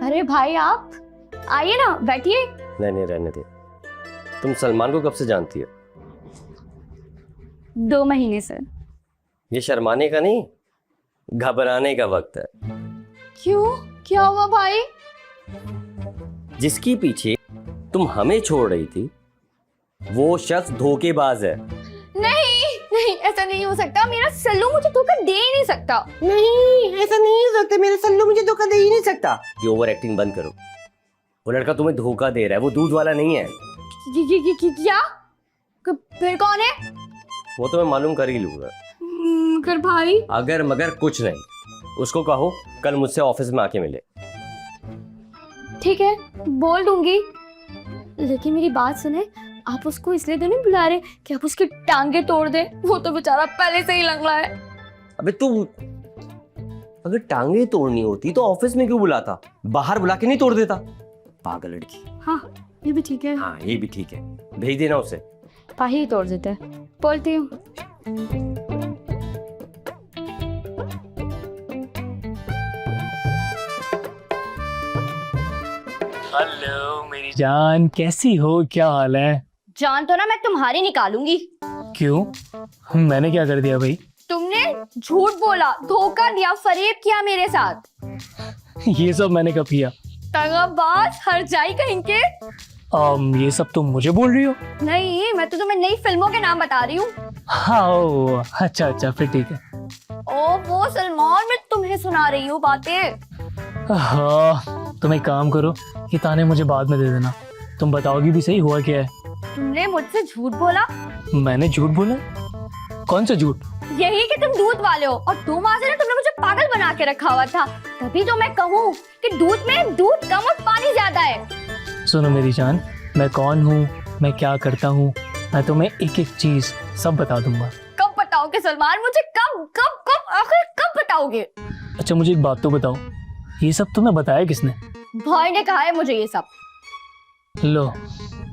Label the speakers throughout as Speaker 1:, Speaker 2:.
Speaker 1: अरे भाई आप आइए ना, बैठिए।
Speaker 2: नहीं नहीं, रहने दे। तुम सलमान को कब से जानती हो?
Speaker 1: 2 महीने से।
Speaker 2: ये शर्माने का नहीं, घबराने का वक्त है।
Speaker 1: क्यों, क्या हुआ भाई?
Speaker 2: जिसकी पीछे तुम हमें छोड़ रही थी वो शख्स धोखेबाज है।
Speaker 1: नहीं नहीं, ऐसा नहीं हो सकता। मेरा सल्लू मुझे धोखा दे ही नहीं सकता।
Speaker 2: नहीं, ऐसा नहीं हो सकता। मेरा सल्लू मुझे धोखा दे ही नहीं सकता। ये ओवर एक्टिंग बंद करो। वो लड़का तुम्हें धोखा दे रहा है, वो दूध वाला नहीं है।
Speaker 1: क्या? फिर कौन है?
Speaker 2: वो तो मैं मालूम कर ही लूंगा।
Speaker 1: कर भाई,
Speaker 2: अगर मगर कुछ नहीं। उसको कहो कल मुझसे ऑफिस में आके मिले।
Speaker 1: ठीक है, बोल दूंगी। लेकिन मेरी बात सुने, आप उसको इसलिए तो नहीं बुला रहे कि आप उसकी टांगे तोड़ दे? वो तो बेचारा पहले से ही लंगड़ा है।
Speaker 2: अबे तू, अगर टांगे तोड़नी होती तो ऑफिस में क्यों बुलाता? बाहर बुला के नहीं तोड़ देता? पागल लड़की।
Speaker 1: हाँ, ये भी ठीक है।
Speaker 2: हाँ, ये भी ठीक है। भेज देना उसे।
Speaker 1: पाही ही तोड़ देते हैं। बोलती हूँ।
Speaker 3: हेलो मेरी जान, कैसी हो? क्या हाल है?
Speaker 1: जान तो ना मैं तुम्हारी निकालूंगी।
Speaker 3: क्यों? मैंने क्या कर दिया भाई?
Speaker 1: तुमने झूठ बोला, धोखा दिया, फरेब किया मेरे साथ।
Speaker 3: ये सब मैंने कब किया?
Speaker 1: तगबाज, हर जाई कहीं के।
Speaker 3: ये सब तुम मुझे बोल रही हो?
Speaker 1: नहीं, मैं तो तुम्हें नई फिल्मों के नाम बता रही हूँ।
Speaker 3: हाँ, ओ, अच्छा अच्छा, फिर ठीक है।
Speaker 1: ओ वो सलमान, मैं तुम्हें सुना रही हूँ बातें।
Speaker 3: हाँ, तुम एक काम करो, ये ताने मुझे बाद में दे देना। तुम बताओगी भी सही हुआ क्या है?
Speaker 1: तुमने मुझसे झूठ बोला।
Speaker 3: मैंने झूठ बोला? कौन सा झूठ?
Speaker 1: यही कि तुम दूध वाले हो, और 2 माह से ना तुमने मुझे पागल बना के रखा हुआ था। तभी तो मैं कहूँ कि दूध में दूध कम और पानी ज्यादा है।
Speaker 3: सुनो मेरी जान, मैं कौन हूँ, मैं क्या करता हूँ, मैं तुम्हें एक एक चीज सब बता दूंगा।
Speaker 1: कब बताओगे सलमान? मुझे कब कब कब आखिर कब बताओगे?
Speaker 3: अच्छा मुझे एक बात तो बताओ, ये सब तुम्हें बताया किसने?
Speaker 1: भाई ने कहा है मुझे ये सब।
Speaker 3: लो,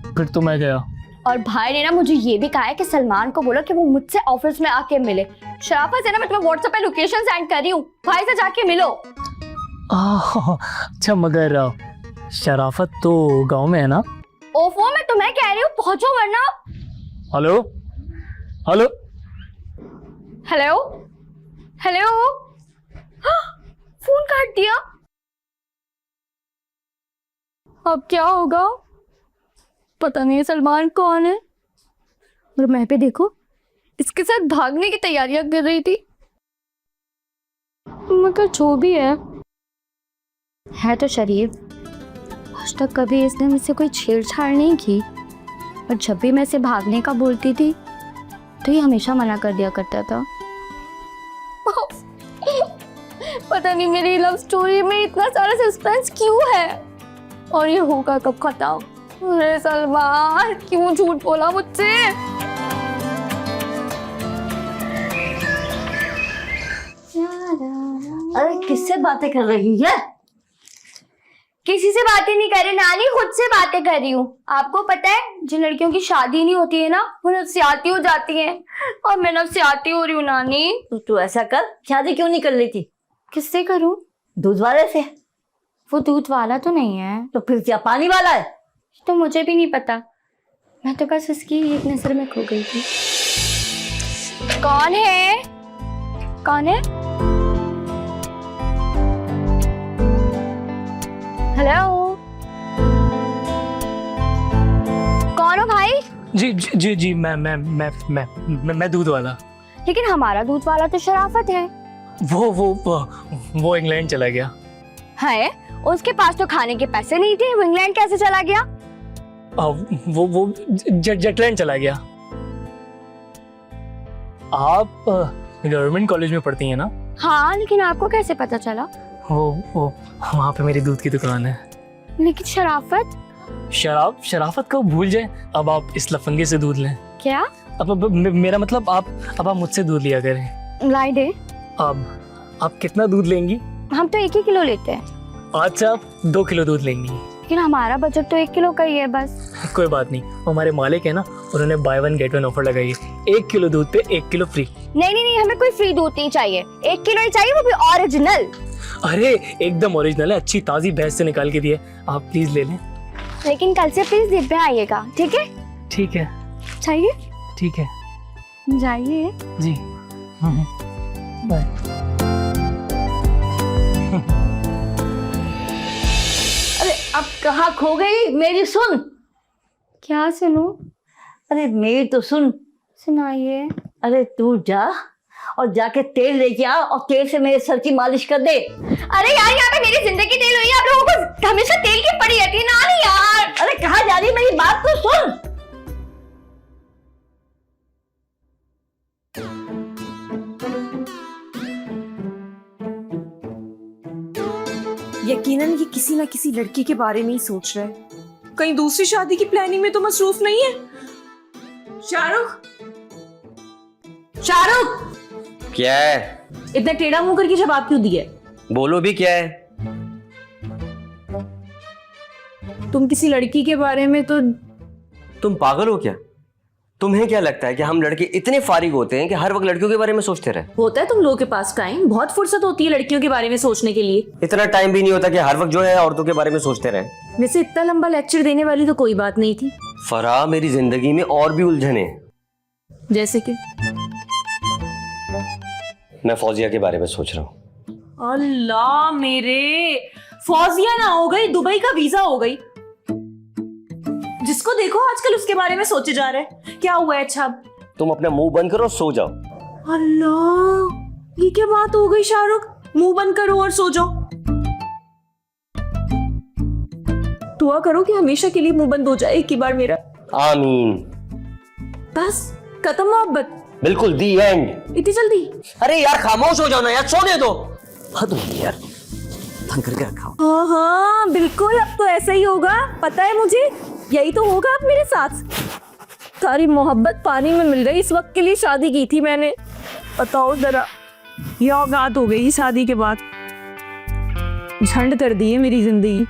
Speaker 3: फिर तो मैं गया।
Speaker 1: और भाई ने ना मुझे ये भी कहा है कि सलमान को बोलो कि वो मुझसे ऑफिस में आके मिले। शराफत से ना मैं तुम्हें व्हाट्सएप पे लोकेशन सेंड कर रही हूँ, भाई से जाके मिलो।
Speaker 3: अच्छा, मगर शराफत तो गांव में है ना?
Speaker 1: ओफो, मैं तुम्हें कह रही हूँ पहुंचो वरना।
Speaker 3: Hello hello
Speaker 1: hello hello, phone काट दिया। अब क्या होगा? पता नहीं सलमान कौन है। और मैं भी देखो इसके साथ भागने की तैयारियां कर रही थी। मगर जो भी है तो शरीफ। आज तक कभी इसने मुझसे कोई छेड़छाड़ नहीं की, और जब भी मैं इसे भागने का बोलती थी तो ये हमेशा मना कर दिया करता था। पता नहीं मेरी लव स्टोरी में इतना सारा सस्पेंस क्यों है, और ये होगा कब खत्म? अरे सलमान, क्यों झूठ बोला मुझसे?
Speaker 4: अरे किससे बातें कर रही है?
Speaker 1: किसी से बातें नहीं कर रही नानी, खुद से बातें कर रही हूँ। आपको पता है जिन लड़कियों की शादी नहीं होती है ना, वो नफसियाती हो जाती हैं, और मैं नफसियाती हो रही हूँ नानी।
Speaker 4: तो तू ऐसा कर, शादी क्यों नहीं कर ली थी?
Speaker 1: किससे करूँ?
Speaker 4: दूध वाले से।
Speaker 1: वो दूध वाला तो नहीं है।
Speaker 4: तो फिर क्या पानी वाला है?
Speaker 1: तो मुझे भी नहीं पता, मैं तो बस उसकी एक नजर में खो गई थी। कौन है? कौन है? हेलो, कौन हो भाई?
Speaker 3: जी जी जी जी, मैं दूध वाला।
Speaker 1: लेकिन हमारा दूध वाला तो शराफत है।
Speaker 3: वो इंग्लैंड चला गया
Speaker 1: है? उसके पास तो खाने के पैसे नहीं थे, वो इंग्लैंड कैसे चला गया?
Speaker 3: वो जटलैंड चला गया। आप गवर्नमेंट कॉलेज में पढ़ती हैं ना?
Speaker 1: हाँ, लेकिन आपको कैसे पता चला?
Speaker 3: वो वहाँ पे मेरी दूध की दुकान है।
Speaker 1: लेकिन शराफत?
Speaker 3: शराफत को भूल जाए, अब आप इस लफंगे से दूध लें।
Speaker 1: क्या?
Speaker 3: अब मेरा मतलब अब आप मुझसे दूध लिया करें।
Speaker 1: लाई दे।
Speaker 3: अब आप कितना दूध लेंगी?
Speaker 1: हम तो 1 ही किलो लेते हैं।
Speaker 3: अच्छा, आप 2 किलो दूध लेंगी?
Speaker 1: लेकिन हमारा बजट तो 1 किलो का ही है बस।
Speaker 3: कोई बात नहीं, हमारे मालिक है ना, उन्होंने बाय 1 गेट 1 ऑफर लगाई है। 1 किलो दूध पे 1 किलो फ्री।
Speaker 1: नहीं नहीं नहीं, हमें कोई फ्री दूध नहीं चाहिए, 1 किलो ही चाहिए, वो भी ओरिजिनल।
Speaker 3: अरे एकदम ओरिजिनल है, अच्छी ताजी भैंस से निकाल के दिए, आप प्लीज ले लें।
Speaker 1: लेकिन कल से प्लीज दिन पे आइएगा, ठीक है?
Speaker 3: ठीक है
Speaker 1: चाहिए?
Speaker 3: ठीक है
Speaker 1: जाइए।
Speaker 3: जी। बाय।
Speaker 4: अरे अब कहाँ खो गई? मेरी सुन।
Speaker 1: क्या सुनूं?
Speaker 4: अरे मेरी तो सुन।
Speaker 1: सुनाइए।
Speaker 4: अरे तू जा और जाके तेल लेके आ और तेल से मेरे सर की मालिश कर दे।
Speaker 1: अरे यार, यहाँ पे मेरी जिंदगी तेल हुई है, आप लोगों को हमेशा तेल की पड़ी रहती है ना यार।
Speaker 4: अरे कहाँ जा रही, मेरी बात तो सुन।
Speaker 5: यकीनन ये किसी ना किसी लड़की के बारे में ही सोच रहा है। कहीं दूसरी शादी की प्लानिंग में तो मसरूफ नहीं है? शाहरुख, शाहरुख,
Speaker 2: क्या है?
Speaker 5: इतना टेढ़ा मुंह करके जवाब क्यों दिया?
Speaker 2: बोलो भी, क्या है?
Speaker 5: तुम किसी लड़की के बारे में तो
Speaker 2: तुम पागल हो क्या? तुम्हें क्या लगता है कि हम लड़के इतने फारिग होते हैं कि हर वक्त लड़कियों के बारे में सोचते रहे?
Speaker 5: होता है तुम लोगों के पास टाइम, बहुत फुर्सत होती है लड़कियों के बारे में सोचने के लिए।
Speaker 2: इतना टाइम भी नहीं होता कि हर वक्त जो है औरतों के बारे में सोचते रहे।
Speaker 5: वैसे इतना लंबा लेक्चर देने वाली तो कोई बात नहीं थी।
Speaker 2: फराह, मेरी जिंदगी में और भी उलझन है।
Speaker 5: जैसे कि
Speaker 2: मैं फौजिया के बारे में सोच रहा हूँ।
Speaker 5: अल्लाह मेरे, फौजिया ना हो गई, दुबई का वीजा हो गई। जिसको देखो आजकल उसके बारे में सोचे जा रहे हैं। क्या हुआ है? अच्छा
Speaker 2: तुम अपना मुंह बंद करो और सो जाओ।
Speaker 5: अल्लाह, ये क्या बात हो गई शाहरुख? मुंह बंद करो और सो जाओ। दुआ करो कि हमेशा के लिए मुंह बंद हो जाए एक ही बार मेरा।
Speaker 2: आमीन।
Speaker 5: बस खत्म मोहब्बत?
Speaker 2: बिल्कुल, दी एंड।
Speaker 5: इतनी जल्दी?
Speaker 2: अरे यार खामोश हो जाओ ना यार, सोने दो। हद होगी यार, बंद करके रखा हो।
Speaker 5: हाँ हाँ बिल्कुल, अब तो ऐसा ही होगा, पता है मुझे। यही तो होगा अब मेरे साथ। सारी मोहब्बत पानी में मिल गई। इस वक्त के लिए शादी की थी मैंने, बताओ जरा। ये औकात हो गई शादी के बाद, झंड कर दी है मेरी जिंदगी।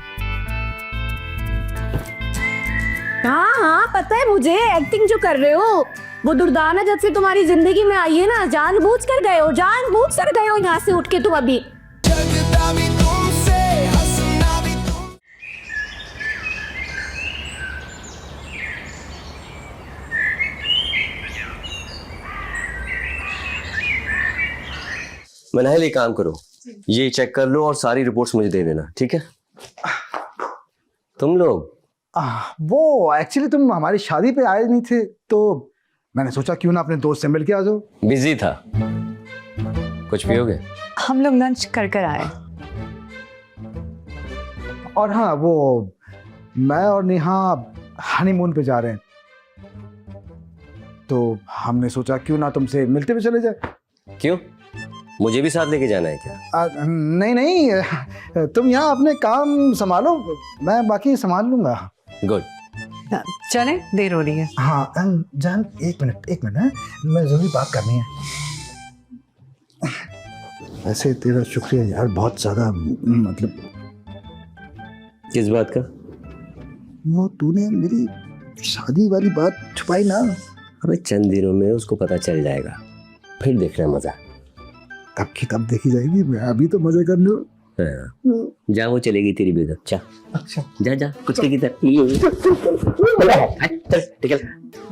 Speaker 5: हाँ हाँ पता है मुझे, एक्टिंग जो कर रहे हो वो दुर्दाना जब से तुम्हारी जिंदगी में आई है ना, जानबूझ कर गए हो, जानबूझ कर गए हो यहाँ से उठ के तुम अभी।
Speaker 2: मनाहिल, एक काम करो, ये चेक कर लो और सारी रिपोर्ट्स मुझे दे देना, ठीक है? तुम लोग
Speaker 6: वो एक्चुअली तुम हमारी शादी पे आए नहीं थे, तो मैंने सोचा क्यों ना अपने दोस्त से मिल के आ जाओ।
Speaker 2: बिजी था। कुछ पियोगे?
Speaker 7: हम लोग लंच कर कर आए।
Speaker 6: और हाँ, वो मैं और नेहा हनीमून पे जा रहे हैं, तो हमने सोचा क्यों ना तुमसे मिलते हुए चले जाए।
Speaker 2: क्यों, मुझे भी साथ लेके जाना है क्या?
Speaker 6: नहीं नहीं, तुम यहाँ अपने काम संभालो, मैं बाकी संभाल लूंगा।
Speaker 2: गुड।
Speaker 7: चलें, देर हो रही है।
Speaker 6: हाँ जान, एक मिनट है, मैं जरूरी बात करनी है। ऐसे तेरा शुक्रिया यार, बहुत ज्यादा। मतलब
Speaker 2: किस बात का?
Speaker 6: वो तूने मेरी शादी वाली बात छुपाई ना।
Speaker 2: अबे चंद दिनों में उसको पता चल जाएगा, फिर देखना मजा।
Speaker 6: तब की तब देखी जाएगी, मैं अभी तो मजे कर लूं।
Speaker 2: जा, वो चलेगी तेरी बेगम। चा,
Speaker 6: अच्छा
Speaker 2: जा जा, कुछ की तरह।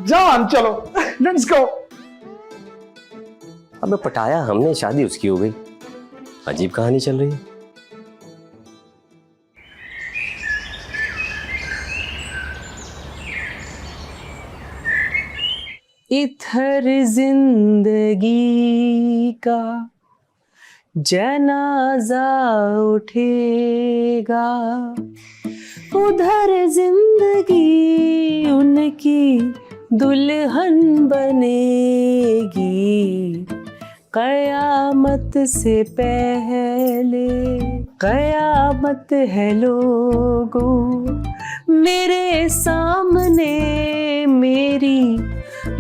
Speaker 6: जान चलो, लेट्स गो।
Speaker 2: अबे पटाया हमने, शादी उसकी हो गई। अजीब कहानी चल रही है।
Speaker 5: इधर जिंदगी का जनाजा उठेगा, उधर जिंदगी उनकी दुल्हन बनेगी। कयामत से पहले कयामत है लोगों, मेरे सामने मेरी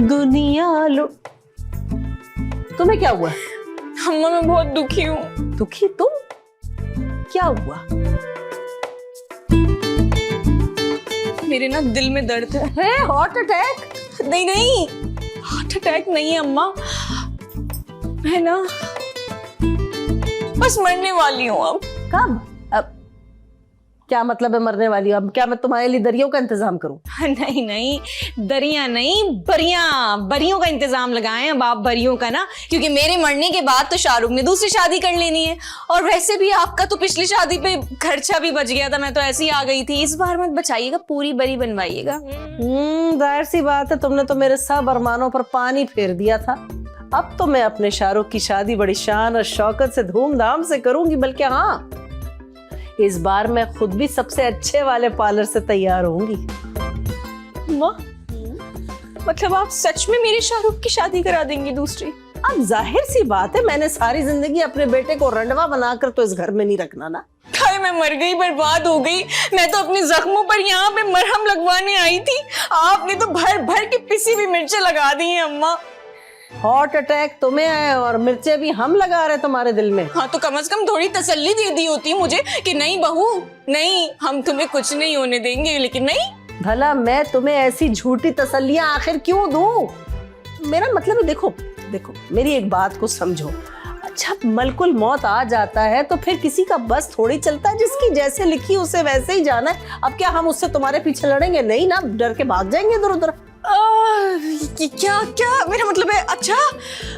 Speaker 5: दुनिया लो। तुम्हें क्या हुआ?
Speaker 7: अम्मा मैं बहुत दुखी हूँ।
Speaker 5: दुखी तुम? क्या हुआ?
Speaker 7: मेरे ना दिल में दर्द है।
Speaker 5: Heart attack?
Speaker 7: नहीं नहीं, हार्ट अटैक नहीं है अम्मा। मैं ना बस मरने वाली हूँ अब।
Speaker 8: कब? अब क्या मतलब है मरने वाली हो? अब क्या मैं तुम्हारे लिए दरियों का इंतजाम करूं?
Speaker 7: नहीं नहीं, दरिया नहीं, बरियों का इंतजाम लगाएं अब आप, बरियों का ना, क्योंकि मेरे मरने के बाद तो शाहरुख ने दूसरी शादी कर लेनी है। और वैसे भी आपका तो पिछली शादी पे खर्चा भी बच गया था, मैं तो ऐसे ही आ गई थी। इस बार मत बचाइएगा, पूरी बरी बनवाइएगा।
Speaker 8: जाहिर सी बात है, तुमने तो मेरे सब अरमानों पर पानी फेर दिया था। अब तो मैं अपने शाहरुख की शादी बड़ी शान और शौकत से धूमधाम से करूंगी, बल्कि हाँ, इस बार मैं खुद भी सबसे अच्छे वाले पार्लर से तैयार होंगी।
Speaker 7: माँ, मतलब आप सच में मेरे शाहरुख की शादी करा देंगी दूसरी?
Speaker 8: अब जाहिर सी बात है, मैंने सारी जिंदगी अपने बेटे को रंडवा बनाकर तो इस घर में नहीं रखना ना।
Speaker 7: हाय, मैं मर गई, बर्बाद हो गई। मैं तो अपने जख्मों पर यहाँ पे मरहम लगवाने आई थी, आपने तो भर भर के पिसी हुई मिर्चें लगा दी हैं अम्मा।
Speaker 8: हार्ट अटैक तुम्हें आया और मिर्चें भी हम लगा रहे तुम्हारे दिल में।
Speaker 7: हाँ, तो कम से कम थोड़ी तसल्ली दे दी होती मुझे कि नहीं बहू, नहीं, हम तुम्हें कुछ नहीं होने देंगे। लेकिन नहीं,
Speaker 8: भला मैं तुम्हें ऐसी झूठी तसल्लियां आखिर क्यों दूं? मेरा मतलब है, देखो देखो, मेरी एक बात को समझो। जब मलकुल मौत आ जाता है तो फिर किसी का बस थोड़ी चलता है, जिसकी जैसे लिखी उसे वैसे ही जाना है। अब क्या हम उससे तुम्हारे पीछे लड़ेंगे? नहीं ना, डर के भाग जाएंगे इधर उधर।
Speaker 7: क्या क्या मेरा मतलब है? अच्छा,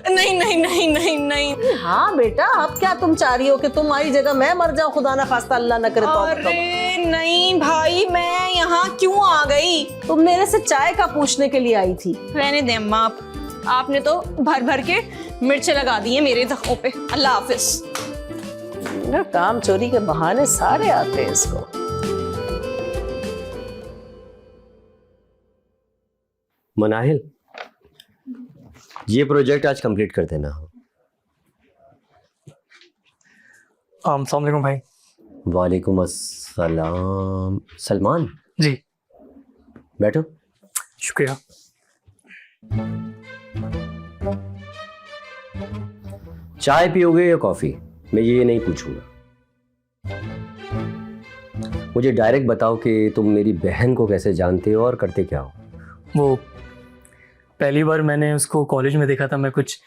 Speaker 7: नहीं नहीं नहीं नहीं नहीं।
Speaker 8: हाँ बेटा, अब क्या तुम चाह रही हो कि तुम्हारी जगह मैं मर जाऊं? खुदा ना खास्ता, अल्लाह ना करे।
Speaker 7: अरे नहीं भाई, मैं यहाँ क्यों आ गई?
Speaker 8: तुम मेरे से चाय का पूछने के लिए आई थी।
Speaker 7: रहने दे अम्मा, आपने तो भर भर के मिर्चें लगा दी हैं मेरे जख्मों पे। अल्लाह हाफिज।
Speaker 8: काम चोरी के बहाने सारे आते हैं इसको।
Speaker 2: मनाहिल, ये प्रोजेक्ट आज कंप्लीट कर देना।
Speaker 3: अस्सलाम वालेकुम भाई।
Speaker 2: वालेकुम अस्सलाम। सलमान
Speaker 3: जी,
Speaker 2: बैठो।
Speaker 3: शुक्रिया।
Speaker 2: चाय पियोगे या कॉफी? मैं ये नहीं पूछूंगा, मुझे डायरेक्ट बताओ कि तुम मेरी बहन को कैसे जानते हो और करते क्या हो।
Speaker 3: वो पहली बार मैंने उसको कॉलेज में देखा था, मैं कुछ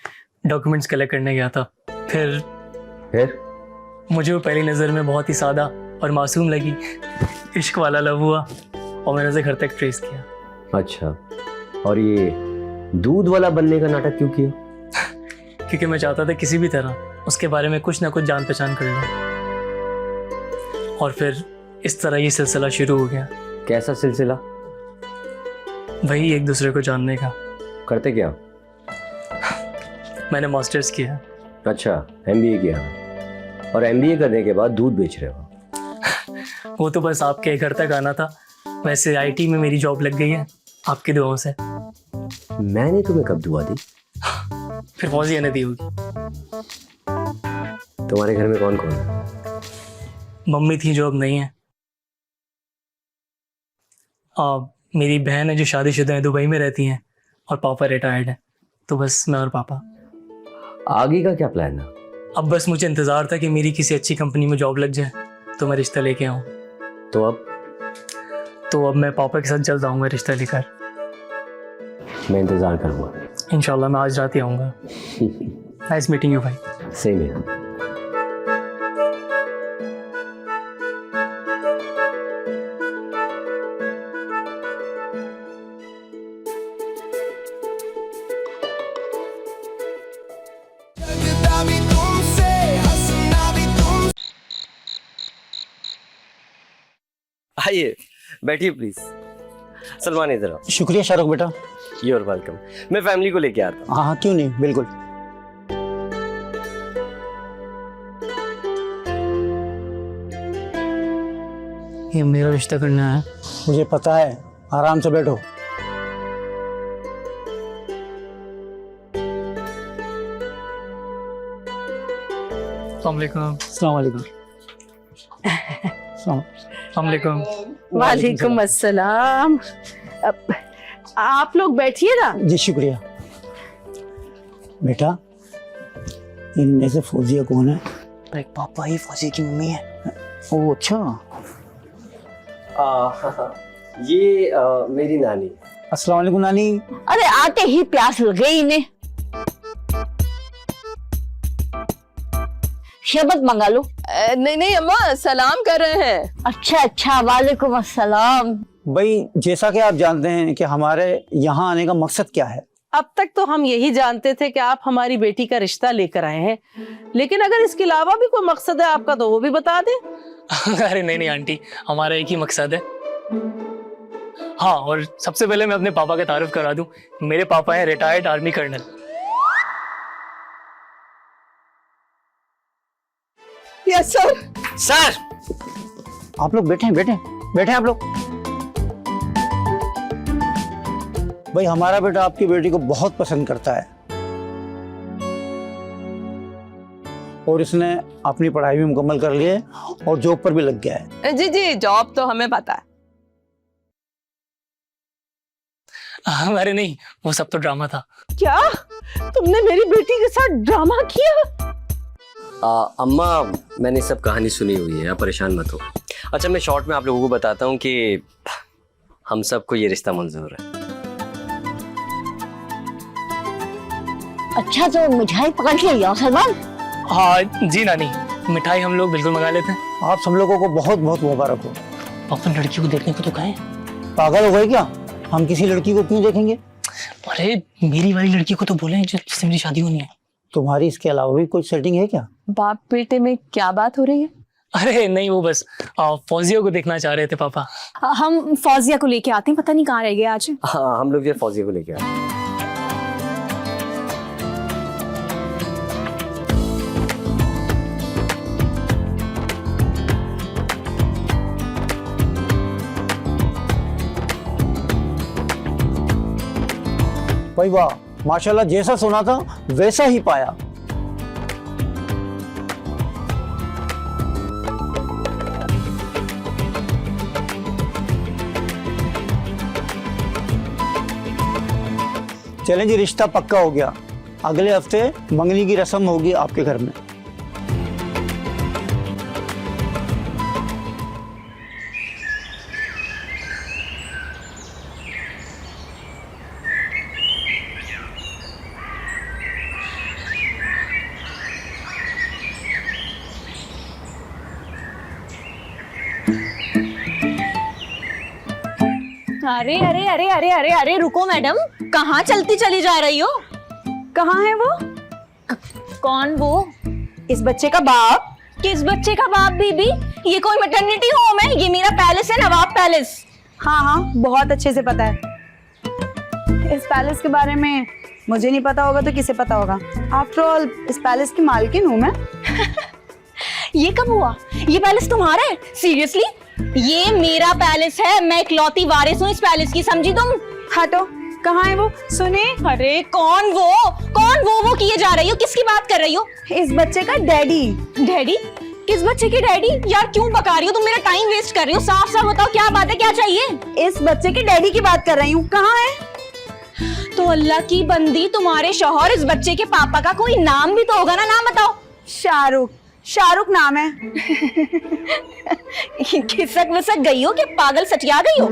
Speaker 3: डॉक्यूमेंट्स कलेक्ट करने गया था। फिर मुझे वो पहली नज़र में बहुत ही सादा और मासूम लगी। इश्क वाला लव हुआ और मैंने उसे घर तक ट्रेस किया।
Speaker 2: अच्छा, और ये दूध वाला बनने का नाटक क्यों किया?
Speaker 3: क्योंकि मैं चाहता था किसी भी तरह उसके बारे में कुछ ना कुछ जान पहचान कर लूं। और फिर इस तरह ये सिलसिला शुरू हो गया।
Speaker 2: कैसा सिलसिला?
Speaker 3: वही एक दूसरे को जानने का।
Speaker 2: करते क्या?
Speaker 3: मैंने मास्टर्स किया।
Speaker 2: अच्छा, MBA किया, और MBA करने के बाद दूध बेच रहे हो?
Speaker 3: वो तो बस आपके घर तक आना था। वैसे IT में मेरी जॉब लग गई है आपकी दुआओं से।
Speaker 2: मैंने तुम्हें कब दुआ दी?
Speaker 3: फिर फौजिया ने दी होगी।
Speaker 2: तुम्हारे घर में कौन कौन है?
Speaker 3: मम्मी थी जो अब नहीं है। मेरी बहन है जो शादीशुदा है, दुबई में रहती हैं, और पापा रिटायर्ड है। तो बस मैं और पापा।
Speaker 2: आगे का क्या प्लान है?
Speaker 3: अब बस मुझे इंतज़ार था कि मेरी किसी अच्छी कंपनी में जॉब लग जाए तो मैं रिश्ता लेके आऊँ।
Speaker 2: तो अब
Speaker 3: मैं पापा के साथ जल्द आऊँगा रिश्ता लेकर।
Speaker 2: मैं इंतजार करूंगा।
Speaker 3: इंशाल्लाह मैं आज रात ही आऊँगा। नाइस मीटिंग यू भाई।
Speaker 2: सेम है। आइए, बैठिए प्लीज। सलमान इधर आओ।
Speaker 9: शुक्रिया शाहरुख बेटा।
Speaker 2: Your welcome. मैं फैमिली को लेके आता हूँ।
Speaker 9: हाँ हाँ, क्यों नहीं, बिल्कुल।
Speaker 3: ये मेरा रिश्ता करना है।
Speaker 9: मुझे पता है, आराम से बैठो।
Speaker 3: अस्सलाम वालेकुम।
Speaker 9: अस्सलाम वालेकुम।
Speaker 3: अस्सलाम वालेकुम।
Speaker 8: वालेकुम अस्सलाम। अब आप लोग बैठिए ना।
Speaker 9: जी शुक्रिया। बेटा, इनमें से फौजिया कौन है?
Speaker 3: एक पापा ही फौजी की मम्मी है।
Speaker 9: ओह अच्छा।
Speaker 2: ये मेरी नानी।
Speaker 9: अस्सलाम वालेकुम नानी।
Speaker 4: अरे आते ही प्यास लग गई इन्हें। शरबत मंगा लो।
Speaker 5: नहीं नहीं अम्मा, सलाम कर रहे हैं।
Speaker 4: अच्छा अच्छा, वालेकुम अस्सलाम।
Speaker 9: भाई जैसा कि आप जानते हैं कि हमारे यहाँ आने का मकसद क्या है।
Speaker 8: अब तक तो हम यही जानते थे कि आप हमारी बेटी का रिश्ता लेकर आए हैं, लेकिन अगर इसके अलावा भी कोई मकसद है आपका तो वो भी बता दें।
Speaker 3: अरे नहीं नहीं आंटी, हमारा एक ही मकसद है। हाँ, और सबसे पहले मैं अपने पापा का तारुफ करा दूं। मेरे पापा हैं retired army colonel.
Speaker 5: Yes sir.
Speaker 3: Sir
Speaker 9: आप लोग बैठे बैठे आप लोग। भाई हमारा बेटा आपकी बेटी को बहुत पसंद करता है और इसने अपनी पढ़ाई भी मुकम्मल कर ली है और जॉब पर भी लग गया है।
Speaker 5: जी जी, जॉब तो हमें पता है।
Speaker 3: अरे नहीं, वो सब तो ड्रामा था।
Speaker 8: क्या तुमने मेरी बेटी के साथ ड्रामा किया?
Speaker 2: अम्मा, मैंने सब कहानी सुनी हुई है, आप परेशान मत हो। अच्छा, मैं शॉर्ट में आप लोगों को बताता हूँ कि हम सबको ये रिश्ता मंजूर है।
Speaker 4: अच्छा, तो मिठाई पकड़ के लिया सलमान।
Speaker 3: हाँ जी नानी, मिठाई हम लोग बिल्कुल मंगा लेते हैं।
Speaker 9: आप सब लोगों को बहुत बहुत मुबारक हो।
Speaker 3: अपन लड़की को देखने को तो कहे।
Speaker 9: पागल हो गए क्या? हम किसी लड़की को क्यों देखेंगे?
Speaker 3: अरे मेरी वाली लड़की को तो बोले जिससे मेरी शादी होनी है।
Speaker 9: तुम्हारी इसके अलावा भी कोई सेटिंग है क्या?
Speaker 5: बाप बेटे में क्या बात हो रही है?
Speaker 3: अरे नहीं, वो बस फौजिया को देखना चाह रहे थे पापा।
Speaker 7: हम फौजिया को लेके आते हैं, पता नहीं कहाँ रह गया आज।
Speaker 2: हाँ, हम लोग ये फौजिया को लेके आए।
Speaker 9: भाई वाह, माशाल्लाह, जैसा सुना था वैसा ही पाया। चलें जी, रिश्ता पक्का हो गया। अगले हफ्ते मंगनी की रस्म होगी आपके घर में।
Speaker 7: अरे अरे अरे अरे अरे अरे रुको मैडम, कहाँ चलती चली जा रही हो? कहाँ है वो? कौन वो? इस बच्चे का बाप? किस बच्चे का बाप बीबी? ये कोई मैटरनिटी होम है? ये मेरा पैलेस है, नवाब पैलेस।
Speaker 10: हाँ हाँ, बहुत अच्छे से पता है। इस पैलेस के बारे में मुझे नहीं पता होगा तो किसे पता होगा? आफ्टर ऑल इस पैलेस की मालकिन हूँ मैं।
Speaker 7: ये कब हुआ? ये पैलेस तुम्हारा है? सीरियसली? ये मेरा पैलेस है, मैं इकलौती वारिस हूँ इस पैलेस की, समझी तुम?
Speaker 10: हटो, कहाँ है वो? सुने।
Speaker 7: अरे कौन वो? कौन वो किए जा रही हो? किसकी बात कर रही हो?
Speaker 10: इस बच्चे का डैडी।
Speaker 7: डैडी? किस बच्चे के डैडी? यार क्यों बका रही हो तुम? मेरा टाइम वेस्ट कर रही हो। साफ साफ बताओ क्या बात है, क्या चाहिए?
Speaker 10: इस बच्चे के डैडी की बात कर रही हूँ, कहाँ है?
Speaker 7: तो अल्लाह की बंदी, तुम्हारे शौहर इस बच्चे के पापा का कोई नाम भी तो होगा ना, नाम बताओ।
Speaker 10: शाहरुख। शाहरुख नाम है।
Speaker 7: खिसक विसक गई हो कि पागल सटिया गई हो?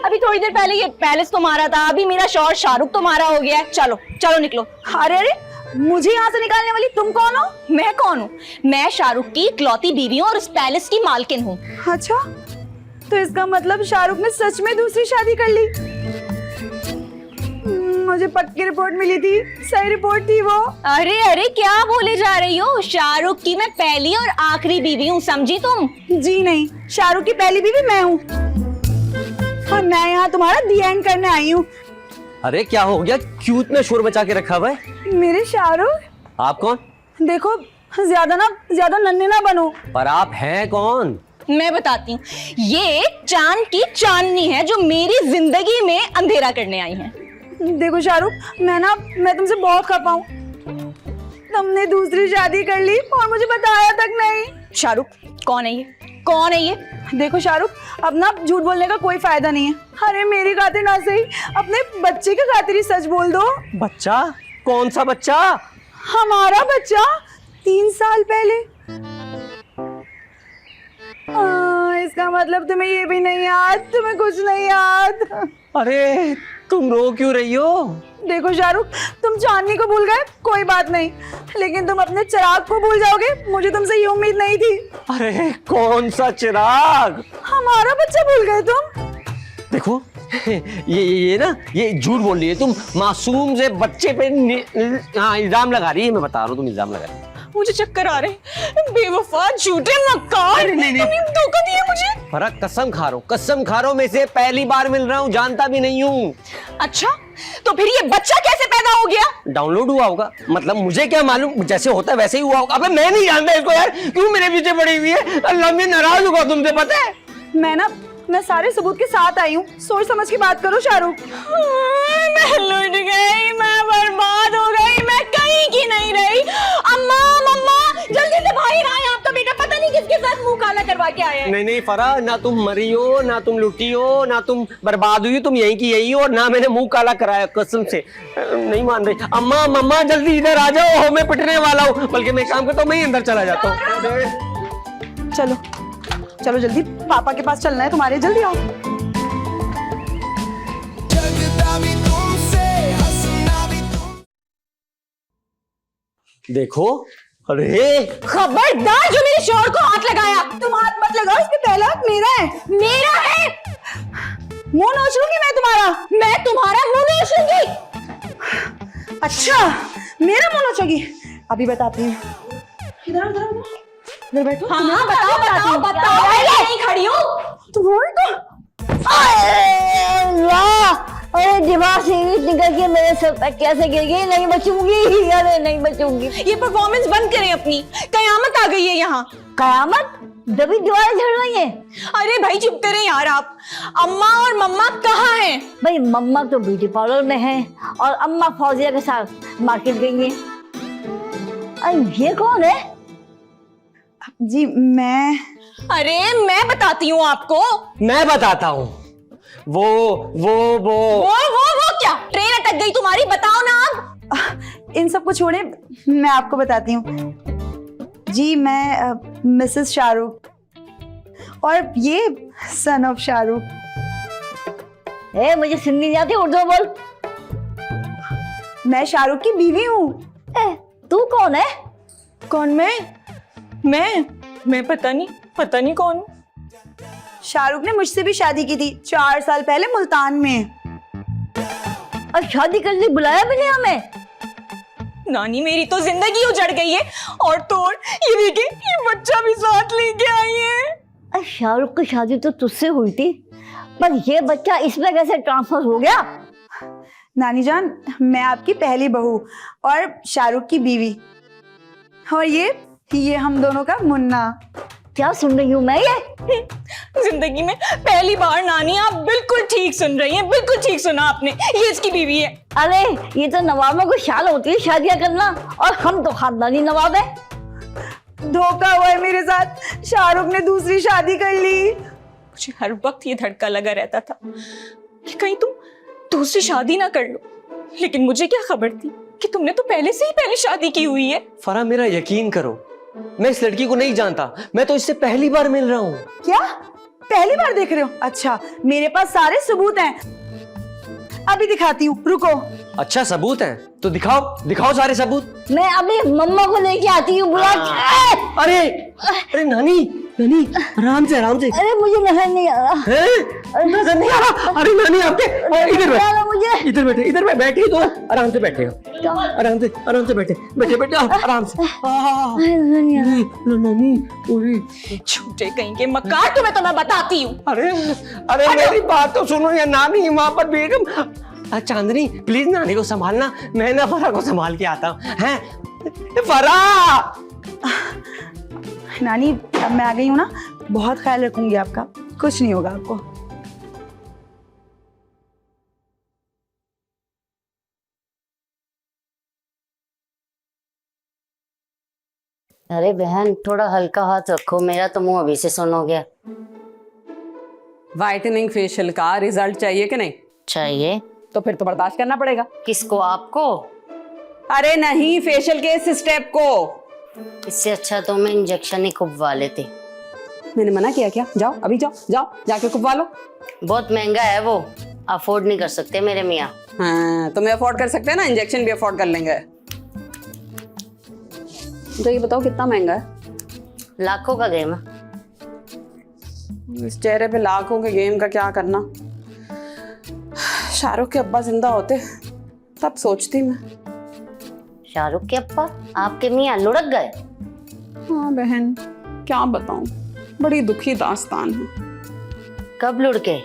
Speaker 7: अभी थोड़ी देर पहले ये पैलेस तुम्हारा था, अभी मेरा शौहर शाहरुख तुम्हारा हो गया है। चलो चलो निकलो।
Speaker 10: अरे अरे, मुझे यहाँ से निकालने वाली तुम कौन हो?
Speaker 7: मैं कौन हूँ? मैं शाहरुख की इकलौती बीवी हूँ और इस पैलेस की मालकिन हूँ।
Speaker 10: अच्छा, तो इसका मतलब शाहरुख ने सच में दूसरी शादी कर ली? मुझे पक्की रिपोर्ट मिली थी, सही रिपोर्ट थी वो।
Speaker 7: अरे अरे क्या बोले जा रही हो? शाहरुख की मैं पहली और आखिरी बीवी हूँ, समझी तुम?
Speaker 10: जी नहीं, शाहरुख की पहली बीवी मैं हूँ और मैं यहाँ तुम्हारा दी एंड करने आई हूँ।
Speaker 2: अरे क्या हो गया? क्यों इतना शोर मचा के रखा हुआ है?
Speaker 10: मेरे शाहरुख।
Speaker 2: आप कौन?
Speaker 10: देखो, ज्यादा नन्हे ना बनो।
Speaker 2: पर आप हैं कौन?
Speaker 7: मैं बताती हूँ, ये चांद की चांदनी है जो मेरी जिंदगी में अंधेरा करने आई है।
Speaker 10: देखो शाहरुख, मैं तुमसे बहुत खफा हूँ। तुमने दूसरी शादी कर ली और मुझे बताया तक नहीं।
Speaker 7: शाहरुख कौन है ये? कौन है ये?
Speaker 10: देखो शाहरुख, अब ना झूठ बोलने का कोई फायदा नहीं है। अरे मेरी खातिर ना सही, अपने बच्चे के खातिर ही सच बोल दो।
Speaker 2: बच्चा? कौन सा बच्चा?
Speaker 10: हमारा बच्चा 3 साल पहले। इसका मतलब तुम्हें ये भी नहीं याद? तुम्हें कुछ नहीं याद?
Speaker 2: अरे तुम रो क्यों रही हो?
Speaker 10: देखो शाहरुख, तुम चांदनी को भूल गए, कोई बात नहीं, लेकिन तुम अपने चिराग को भूल जाओगे, मुझे तुमसे ये उम्मीद नहीं थी।
Speaker 2: अरे कौन सा चिराग?
Speaker 10: हमारा बच्चा भूल गए तुम।
Speaker 2: देखो ये ना ये झूठ बोल रही है, तुम मासूम से बच्चे पे हाँ इल्जाम लगा रही है। मैं बता रहा हूँ तुम इल्जाम लगा रही है।
Speaker 7: मुझे चक्कर आ रहे हैं, बेवफा झूठे मक्कार,
Speaker 2: नहीं।
Speaker 7: तुमने धोखा दिया मुझे।
Speaker 2: फर्क कसम खा रहा हूँ, मैं से पहली बार मिल रहा हूँ, जानता भी नहीं हूँ।
Speaker 7: अच्छा तो फिर ये बच्चा कैसे पैदा हो गया?
Speaker 2: डाउनलोड हुआ होगा, मतलब मुझे क्या मालूम, जैसे होता है वैसे ही हुआ होगा। अबे मैं नहीं जानता इसको यार, क्यों मेरे पीछे पड़ी हुई है? अल्लाह मैं नाराज होगा तुमसे, पता है?
Speaker 10: मैं सारे सबूत के साथ आई हूँ, सोच समझ के बात करो शाहरुख।
Speaker 7: मैं लुट गई, मैं बर्बाद हो गई, मैं कहीं की नहीं रही। अम्मा मम्मा जल्दी से बाहर आए, आपका बेटा पता नहीं किसके साथ मुंह काला करवा के आया है।
Speaker 2: नहीं फरा, ना तुम मरी हो, ना तुम लुटी हो, ना तुम बर्बाद हुई हो, तुम यहीं की यही हो, और ना मैंने मुंह काला कराया, कसम से नहीं मान रही। अम्मा मम्मा जल्दी इधर आ जाओ, मैं पिटने वाला हूँ। बल्कि मैं काम करता हूँ, मैं ही अंदर चला जाता हूँ।
Speaker 10: चलो चलो जल्दी, पापा के पास चलना है तुम्हारे, जल्दी आओ।
Speaker 2: देखो, अरे
Speaker 7: खबरदार जो मेरे शोहर को हाथ लगाया।
Speaker 10: तुम हाथ मत लगाओ, इसके पहला हाथ मेरा है।
Speaker 7: मेरा है,
Speaker 10: मुंह नोचूंगी मैं तुम्हारा।
Speaker 7: मैं तुम्हारा मुंह नोचूंगी।
Speaker 10: अच्छा, मेरा मुंह नोचोगी? अभी बताती हूँ। इधर बैठो।
Speaker 7: हाँ बताओ, मैं यहीं खड़ी हूँ।
Speaker 10: तुम्हारे तो
Speaker 4: अरे दिमाग से इंग्लिश निकल के मेरे सर पे कैसे गिर गई? नहीं बचूंगी, अरे नहीं बचूंगी।
Speaker 7: ये परफॉर्मेंस बंद करें अपनी, कयामत आ गई है यहाँ।
Speaker 4: कयामत? दबी दीवारें झड़ रही है।
Speaker 7: अरे भाई चुप करें यार आप। अम्मा और मम्मा कहाँ हैं?
Speaker 4: भाई मम्मा तो ब्यूटी पार्लर में है और अम्मा फौजिया के साथ मार्केट गई है। अरे ये कौन है?
Speaker 10: जी मैं
Speaker 7: अरे मैं बताती हूँ आपको।
Speaker 2: मैं बताता हूँ। वो
Speaker 7: क्या ट्रेन अटक गई तुम्हारी? बताओ ना आप।
Speaker 10: इन सबको छोड़े, मैं आपको बताती हूँ। जी मैं मिसेस शाहरुख, और ये सन ऑफ शाहरुख।
Speaker 4: मुझे सुननी नहीं आती, उर्दू बोल।
Speaker 10: मैं शाहरुख की बीवी हूँ।
Speaker 4: तू कौन है?
Speaker 7: कौन? मैं पता नहीं कौन।
Speaker 10: शाहरुख ने मुझसे भी शादी की थी 4 साल पहले मुल्तान में।
Speaker 4: और शादी करने बुलाया भी नहीं हमें।
Speaker 7: नानी मेरी तो जिंदगी उजड़ गई है, और तो और ये देखिए ये बच्चा भी साथ लेके आई है।
Speaker 4: शाहरुख की शादी तो तुझसे हुई थी, पर ये बच्चा इसमें कैसे ट्रांसफर हो गया?
Speaker 10: नानी जान, मैं आपकी पहली बहू और शाहरुख की बीवी, और ये हम दोनों का मुन्ना।
Speaker 4: क्या सुन रही हूँ मैं ये?
Speaker 7: जिंदगी में पहली बार नानी आप बिल्कुल ठीक सुन रही हैं, बिल्कुल ठीक सुना आपने। ये इसकी बीवी है।
Speaker 4: अरे ये तो नवाबों को शान होती है शादियां करना, और हम तो खानदानी नवाब है।
Speaker 10: धोखा हुआ है मेरे साथ, शाहरुख ने दूसरी शादी कर ली।
Speaker 7: मुझे हर वक्त ये धड़का लगा रहता था कि कहीं तुम दूसरी शादी ना कर लो, लेकिन मुझे क्या खबर थी कि तुमने तो पहले से ही पहले शादी की हुई है।
Speaker 2: फरा मेरा यकीन करो, मैं इस लड़की को नहीं जानता, मैं तो इससे पहली बार मिल रहा हूँ।
Speaker 10: क्या पहली बार देख रहे हो? अच्छा, मेरे पास सारे सबूत हैं, अभी दिखाती हूँ, रुको।
Speaker 2: अच्छा सबूत हैं, तो दिखाओ सारे सबूत।
Speaker 4: मैं अभी मम्मा को लेके आती हूँ, बुला के।
Speaker 2: अरे नानी आराम से।
Speaker 4: अरे मुझे नजर नहीं आ रहा।
Speaker 2: नजर नहीं आ रहा? अरे नानी आपके इधर बैठे, इधर बैठे तो आराम से बैठे, आराम से बैठे आराम से। नानी
Speaker 7: झूठे कहीं के मक्कार, तुम्हें तो मैं बताती हूँ।
Speaker 2: अरे मेरी बात तो सुनो यार नानी, वहां पर बेगम। चांदनी प्लीज नानी को संभालना, मैं ना फरा को संभाल के आता हूँ। हैं फरा?
Speaker 10: नानी अब मैं आ गई हूँ ना, बहुत ख्याल रखूंगी आपका, कुछ नहीं होगा आपको।
Speaker 4: अरे बहन थोड़ा हल्का हाथ रखो, मेरा तो मुंह अभी से सुन हो गया।
Speaker 8: वाइटनिंग फेशियल का रिजल्ट चाहिए कि नहीं?
Speaker 4: चाहिए।
Speaker 8: तो फिर तो बर्दाश्त करना पड़ेगा।
Speaker 4: किसको? आपको?
Speaker 8: अरे नहीं, फेशियल के इस स्टेप को।
Speaker 4: इससे अच्छा तो मैं इंजेक्शन ही कुबवा लेती।
Speaker 8: मैंने मना किया क्या? जाओ अभी जाओ जाके कुबवा लो।
Speaker 4: बहुत महंगा है वो।
Speaker 11: अफोर्ड नहीं कर सकते मेरे मियाँ।
Speaker 10: हाँ तुम्हें अफोर्ड कर सकते हैं ना, इंजेक्शन भी अफोर्ड कर लेंगे। तो ये बताओ कितना महंगा है?
Speaker 11: लाखों का गेम है।
Speaker 10: इस चेहरे पे लाखों के गेम का क्या करना। शाहरुख के अब्बा जिंदा होते तब सोचती मैं।
Speaker 11: शाहरुख के अप्पा आपके मियाँ लुढ़क गए?
Speaker 10: हाँ बहन क्या बताऊं, बड़ी दुखी दास्तान है।
Speaker 11: कब लुढ़के?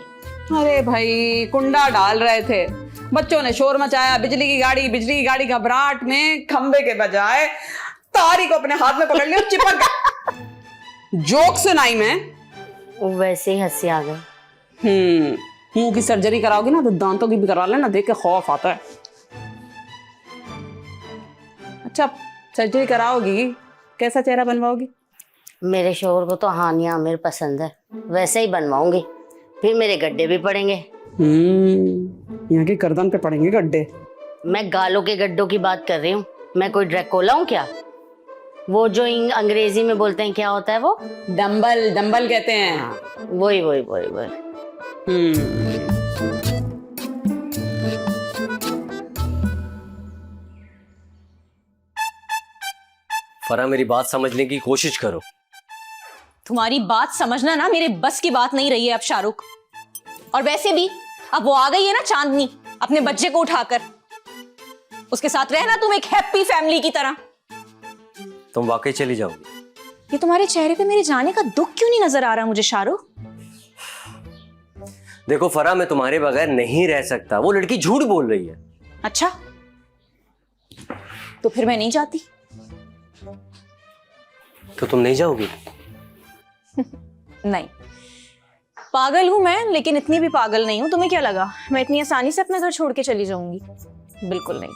Speaker 10: अरे भाई कुंडा डाल रहे थे, बच्चों ने शोर मचाया, बिजली की गाड़ी घबराहट में खंबे के बजाय तारी को अपने हाथ में पकड़ लिया और चिपक गया। जोक सुनाई मैं,
Speaker 11: वैसे ही हंसी आ गई।
Speaker 10: मुंह की सर्जरी कराओगी ना तो दांतों की भी करा लेना, देख के खौफ आता है। अच्छा सर्जरी कराओगी, कैसा चेहरा बनवाओगी?
Speaker 11: मेरे शोहर को तो हानिया आमिर पसंद है, वैसे ही बनवाऊंगी। फिर मेरे गड्ढे भी पड़ेंगे।
Speaker 10: यहाँ की गर्दन पे पड़ेंगे गड्ढे।
Speaker 11: मैं गालों के गड्ढों की बात कर रही हूँ, मैं कोई ड्रैकोला हूँ क्या? वो जो अंग्रेजी में बोलते हैं क्या होता है वो?
Speaker 10: डंबल, डंबल कहते हैं।
Speaker 11: हाँ, वही वही वही वही।
Speaker 2: फरा मेरी बात समझने की कोशिश करो।
Speaker 7: तुम्हारी बात समझना ना मेरे बस की बात नहीं रही है अब शाहरुख। और वैसे भी अब वो आ गई है ना चांदनी अपने बच्चे को उठाकर, उसके साथ रहना तुम एक हैप्पी फैमिली की तरह।
Speaker 2: तुम वाकई चली जाओगी?
Speaker 7: ये तुम्हारे चेहरे पे मेरे जाने का दुख क्यों नहीं नजर आ रहा मुझे शाहरुख?
Speaker 2: देखो फरा, मैं तुम्हारे बगैर नहीं रह सकता। वो लड़की झूठ बोल रही है।
Speaker 7: अच्छा तो फिर मैं नहीं जाती।
Speaker 2: तो तुम नहीं जाओगी?
Speaker 7: नहीं, पागल हूं मैं, लेकिन इतनी भी पागल नहीं हूं। तुम्हें क्या लगा मैं इतनी आसानी से अपना घर छोड़ के चली जाऊंगी? बिल्कुल नहीं।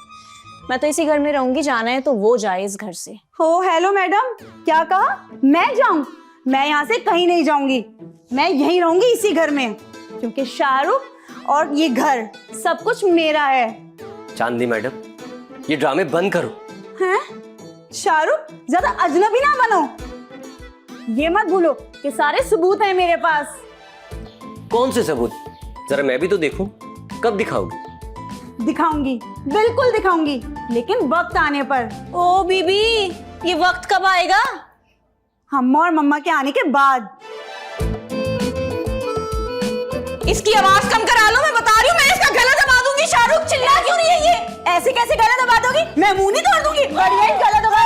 Speaker 7: मैं तो इसी घर में रहूंगी, जाना है तो वो जाए इस घर से।
Speaker 10: हो हेलो मैडम, क्या कहा? मैं जाऊं? मैं यहाँ से कहीं नहीं जाऊंगी, मैं यहीं रहूंगी इसी घर में, क्योंकि शाहरुख और ये घर सब कुछ मेरा है।
Speaker 2: चांदनी मैडम, ये ड्रामे बंद करो।
Speaker 10: हैं? शाहरुख ज्यादा अजनबी ना बनो, ये मत भूलो कि सारे सबूत हैं मेरे पास।
Speaker 2: कौन से सबूत? जरा मैं भी तो देखूं। कब दिखाओगी?
Speaker 10: दिखाऊंगी, बिल्कुल दिखाऊंगी, लेकिन वक्त आने पर।
Speaker 7: ओ बीबी, ये वक्त कब आएगा?
Speaker 10: हम और मम्मा के आने के बाद।
Speaker 7: इसकी आवाज कम करा लो, मैं बता रही हूँ, मैं इसका गला दबा दूंगी। शाहरुख चिल्ला क्यों रही है ये?
Speaker 10: ऐसे कैसे गला दबा दोगी? मैं मुंह नहीं तोड़ दूंगी। बढ़िया ही गला दबा।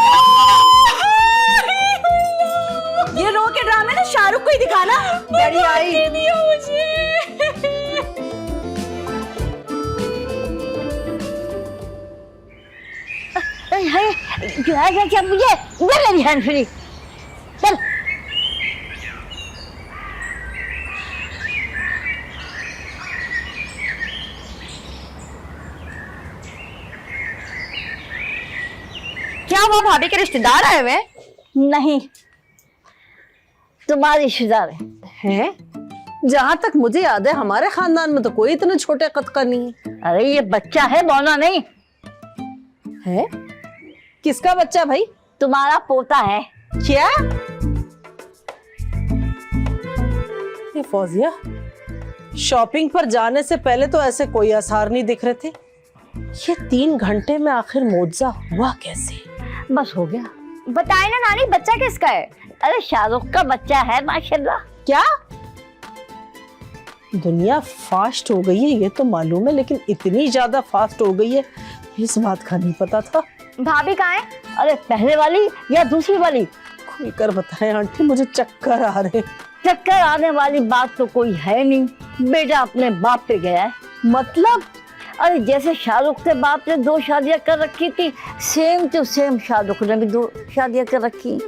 Speaker 10: ये रो के ड्रामे ना शाहरुख को ही दिखाना। बढ़िया आई।
Speaker 4: क्या मुझे मेरी हैंड फ्री चल।
Speaker 1: क्या वो भाभी के रिश्तेदार आए हुए?
Speaker 4: नहीं, तुम्हारी रिश्तेदार
Speaker 8: हैं? जहां तक मुझे याद है हमारे खानदान में तो कोई इतने छोटे कद का नहीं है।
Speaker 4: अरे ये बच्चा है, बौना नहीं
Speaker 8: है। किसका बच्चा भाई?
Speaker 4: तुम्हारा पोता है।
Speaker 8: क्या? ये फौजिया, शॉपिंग पर जाने से पहले तो ऐसे कोई आसार नहीं दिख रहे थे। ये 3 घंटे में आखिर मुआवजा हुआ कैसे?
Speaker 4: बस हो गया।
Speaker 1: बताए ना नानी, बच्चा किसका है?
Speaker 4: अरे शाहरुख का बच्चा है माशाल्लाह।
Speaker 8: क्या? दुनिया फास्ट हो गई है ये तो मालूम है, लेकिन इतनी ज्यादा फास्ट हो गई है इस बात का नहीं पता था।
Speaker 1: भाभी कहाँ है?
Speaker 4: अरे पहले वाली या दूसरी वाली?
Speaker 8: खुलकर बताएं आंटी, मुझे चक्कर आ रहे।
Speaker 4: चक्कर आने वाली बात तो कोई है नहीं, बेटा अपने बाप पे गया है।
Speaker 8: मतलब?
Speaker 4: अरे जैसे शाहरुख के बाप ने 2 शादियां कर रखी थी, सेम टू सेम शाहरुख ने भी 2 शादियां कर रखी।